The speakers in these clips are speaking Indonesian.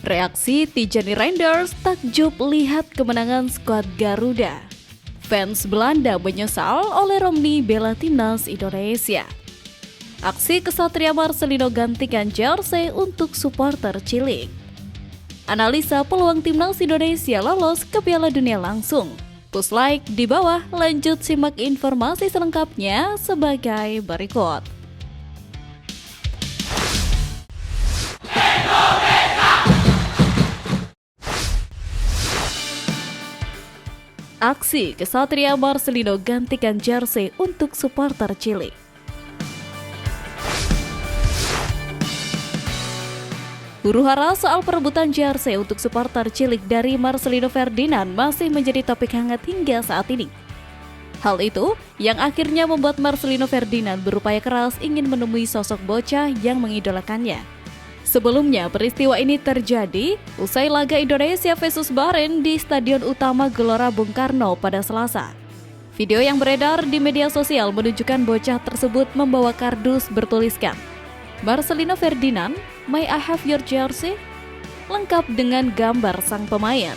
Reaksi Tijani Reinders takjub lihat kemenangan skuad Garuda. Fans Belanda menyesal oleh Romney bela timnas Indonesia. Aksi kesatria Marcelino gantikan jersey untuk supporter cilik. Analisa peluang timnas Indonesia lolos ke Piala Dunia langsung. Push like di bawah, lanjut simak informasi selengkapnya sebagai berikut. Aksi kesatria Marcelino gantikan jersey untuk supporter cilik. Huru-hara soal perebutan jersey untuk supporter cilik dari Marcelino Ferdinand masih menjadi topik hangat hingga saat ini. Hal itu yang akhirnya membuat Marcelino Ferdinand berupaya keras ingin menemui sosok bocah yang mengidolakannya. Sebelumnya, peristiwa ini terjadi usai laga Indonesia vs Bahrain di Stadion Utama Gelora Bung Karno pada Selasa. Video yang beredar di media sosial menunjukkan bocah tersebut membawa kardus bertuliskan, "Marcelino Ferdinand, may I have your jersey?" lengkap dengan gambar sang pemain.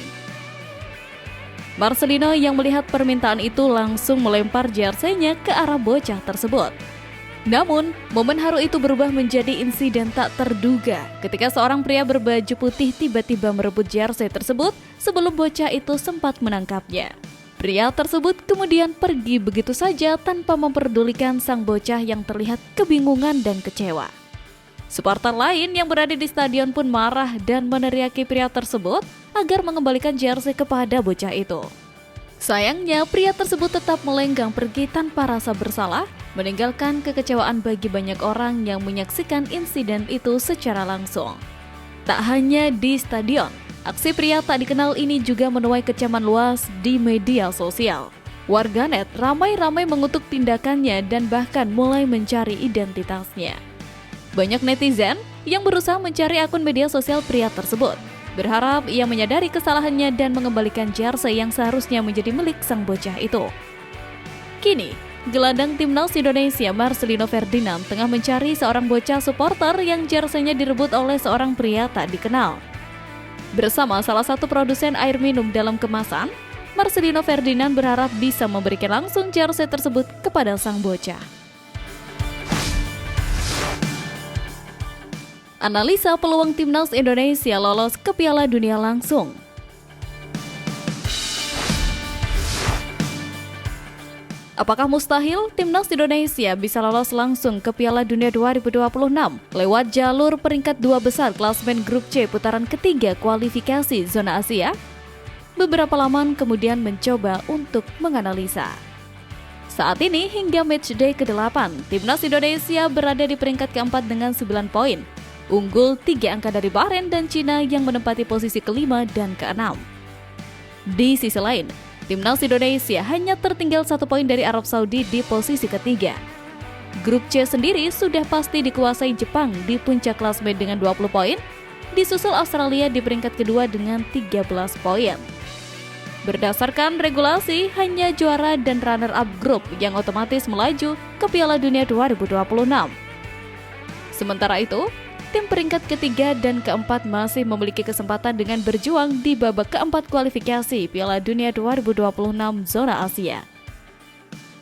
Marcelino yang melihat permintaan itu langsung melempar jersey-nya ke arah bocah tersebut. Namun, momen haru itu berubah menjadi insiden tak terduga ketika seorang pria berbaju putih tiba-tiba merebut jersey tersebut sebelum bocah itu sempat menangkapnya. Pria tersebut kemudian pergi begitu saja tanpa memperdulikan sang bocah yang terlihat kebingungan dan kecewa. Supporter lain yang berada di stadion pun marah dan meneriaki pria tersebut agar mengembalikan jersey kepada bocah itu. Sayangnya, pria tersebut tetap melenggang pergi tanpa rasa bersalah, meninggalkan kekecewaan bagi banyak orang yang menyaksikan insiden itu secara langsung. Tak hanya di stadion, aksi pria tak dikenal ini juga menuai kecaman luas di media sosial. Warganet ramai-ramai mengutuk tindakannya dan bahkan mulai mencari identitasnya. Banyak netizen yang berusaha mencari akun media sosial pria tersebut, berharap ia menyadari kesalahannya dan mengembalikan jersey yang seharusnya menjadi milik sang bocah itu. Kini, gelandang timnas Indonesia Marcelino Ferdinand tengah mencari seorang bocah supporter yang jersey-nya direbut oleh seorang pria tak dikenal. Bersama salah satu produsen air minum dalam kemasan, Marcelino Ferdinand berharap bisa memberikan langsung jersey tersebut kepada sang bocah. Analisa peluang timnas Indonesia lolos ke Piala Dunia langsung. Apakah mustahil timnas Indonesia bisa lolos langsung ke Piala Dunia 2026 lewat jalur peringkat 2 besar klasemen grup C putaran ketiga kualifikasi zona Asia? Beberapa laman kemudian mencoba untuk menganalisa. Saat ini hingga matchday ke-8, timnas Indonesia berada di peringkat keempat dengan 9 poin. Unggul 3 angka dari Bahrain dan Cina yang menempati posisi kelima dan keenam. Di sisi lain, timnas Indonesia hanya tertinggal 1 poin dari Arab Saudi di posisi ketiga. Grup C sendiri sudah pasti dikuasai Jepang di puncak klasemen dengan 20 poin, disusul Australia di peringkat kedua dengan 13 poin. Berdasarkan regulasi, hanya juara dan runner-up grup yang otomatis melaju ke Piala Dunia 2026. Sementara itu, tim peringkat ketiga dan keempat masih memiliki kesempatan dengan berjuang di babak keempat kualifikasi Piala Dunia 2026 zona Asia.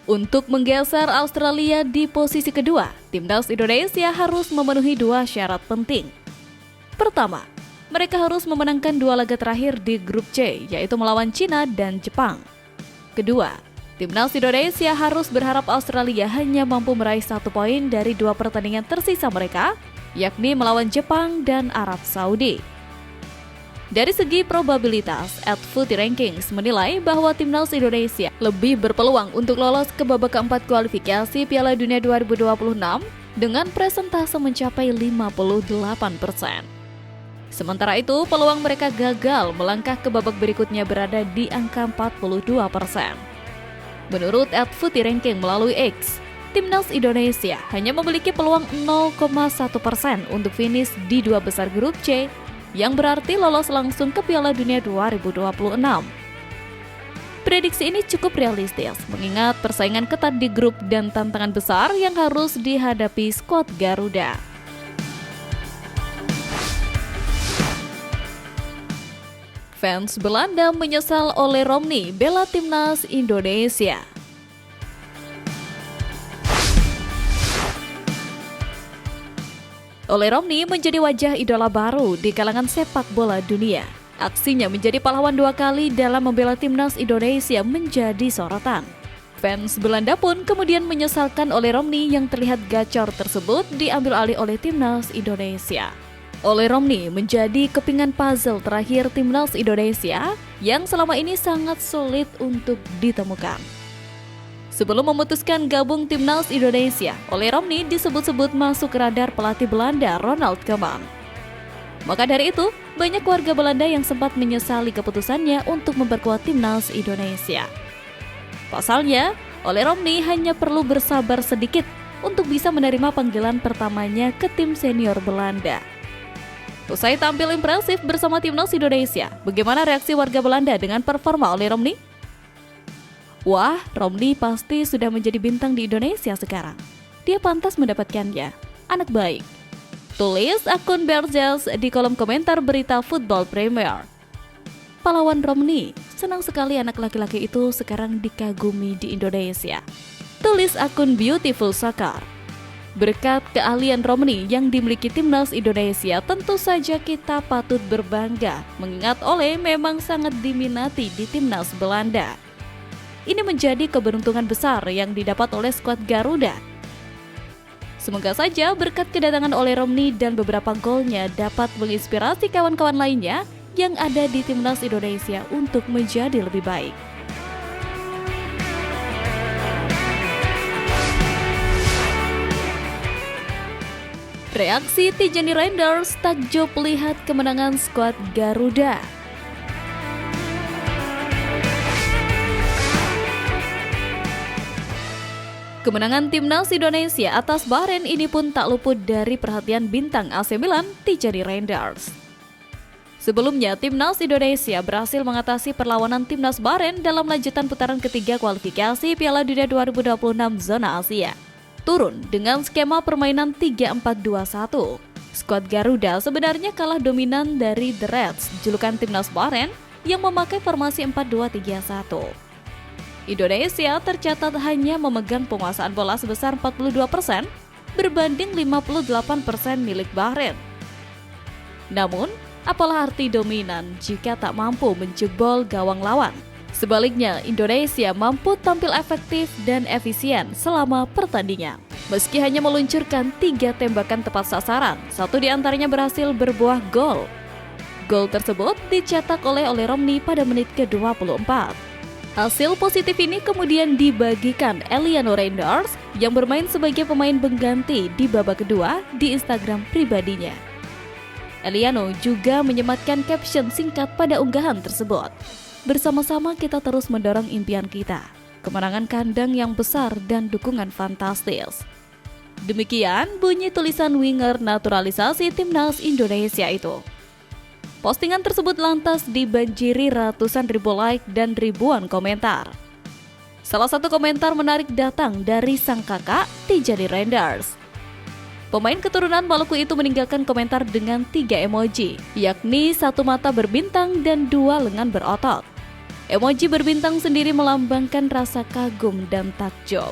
Untuk menggeser Australia di posisi kedua, timnas Indonesia harus memenuhi 2 syarat penting. Pertama, mereka harus memenangkan 2 laga terakhir di grup C, yaitu melawan Cina dan Jepang. Kedua, timnas Indonesia harus berharap Australia hanya mampu meraih 1 poin dari 2 pertandingan tersisa mereka, yakni melawan Jepang dan Arab Saudi. Dari segi probabilitas, @FootyRankings menilai bahwa timnas Indonesia lebih berpeluang untuk lolos ke babak keempat kualifikasi Piala Dunia 2026 dengan persentase mencapai 58%. Sementara itu, peluang mereka gagal melangkah ke babak berikutnya berada di angka 42%. Menurut @FootyRanking melalui X, timnas Indonesia hanya memiliki peluang 0,1% untuk finish di 2 besar grup C, yang berarti lolos langsung ke Piala Dunia 2026. Prediksi ini cukup realistis, mengingat persaingan ketat di grup dan tantangan besar yang harus dihadapi skuad Garuda. Fans Belanda menyesal oleh Romney bela timnas Indonesia. Oleh Romney menjadi wajah idola baru di kalangan sepak bola dunia. Aksinya menjadi pahlawan 2 kali dalam membela timnas Indonesia menjadi sorotan. Fans Belanda pun kemudian menyesalkan oleh Romney yang terlihat gacor tersebut diambil alih oleh timnas Indonesia. Oleh Romney menjadi kepingan puzzle terakhir timnas Indonesia yang selama ini sangat sulit untuk ditemukan. Sebelum memutuskan gabung timnas Indonesia, oleh Romney disebut-sebut masuk radar pelatih Belanda Ronald Koeman. Maka dari itu, banyak warga Belanda yang sempat menyesali keputusannya untuk memperkuat timnas Indonesia. Pasalnya, oleh Romney hanya perlu bersabar sedikit untuk bisa menerima panggilan pertamanya ke tim senior Belanda. Usai tampil impresif bersama timnas Indonesia, bagaimana reaksi warga Belanda dengan performa oleh Romney? Wah, Romney pasti sudah menjadi bintang di Indonesia sekarang. Dia pantas mendapatkannya. Anak baik. Tulis akun Bergels di kolom komentar berita Football Premier. Pahlawan Romney, senang sekali anak laki-laki itu sekarang dikagumi di Indonesia. Tulis akun Beautiful Soccer. Berkat keahlian Romney yang dimiliki timnas Indonesia, tentu saja kita patut berbangga mengingat Ole memang sangat diminati di timnas Belanda. Ini menjadi keberuntungan besar yang didapat oleh skuad Garuda. Semoga saja berkat kedatangan Ole Romney dan beberapa golnya dapat menginspirasi kawan-kawan lainnya yang ada di timnas Indonesia untuk menjadi lebih baik. Reaksi Tijani Reinders takjub lihat kemenangan skuad Garuda. Kemenangan timnas Indonesia atas Bahrain ini pun tak luput dari perhatian bintang AC Milan, Tijani Reinders. Sebelumnya, timnas Indonesia berhasil mengatasi perlawanan timnas Bahrain dalam lanjutan putaran ketiga kualifikasi Piala Dunia 2026 zona Asia. Turun dengan skema permainan 3-4-2-1. Skuad Garuda sebenarnya kalah dominan dari The Reds, julukan timnas Bahrain yang memakai formasi 4-2-3-1. Indonesia tercatat hanya memegang penguasaan bola sebesar 42% berbanding 58% milik Bahrain. Namun, apalah arti dominan jika tak mampu menjebol gawang lawan? Sebaliknya, Indonesia mampu tampil efektif dan efisien selama pertandingan. Meski hanya meluncurkan 3 tembakan tepat sasaran, 1 diantaranya berhasil berbuah gol. Gol tersebut dicetak oleh Romney pada menit ke-24. Hasil positif ini kemudian dibagikan Eliano Reinders yang bermain sebagai pemain pengganti di babak kedua di Instagram pribadinya. Eliano juga menyematkan caption singkat pada unggahan tersebut. Bersama-sama kita terus mendorong impian kita, kemenangan kandang yang besar dan dukungan fantastis. Demikian bunyi tulisan winger naturalisasi timnas Indonesia itu. Postingan tersebut lantas dibanjiri ratusan ribu like dan ribuan komentar. Salah satu komentar menarik datang dari sang kakak, Tijani Reinders. Pemain keturunan Maluku itu meninggalkan komentar dengan 3 emoji, yakni 1 mata berbintang dan 2 lengan berotot. Emoji berbintang sendiri melambangkan rasa kagum dan takjub.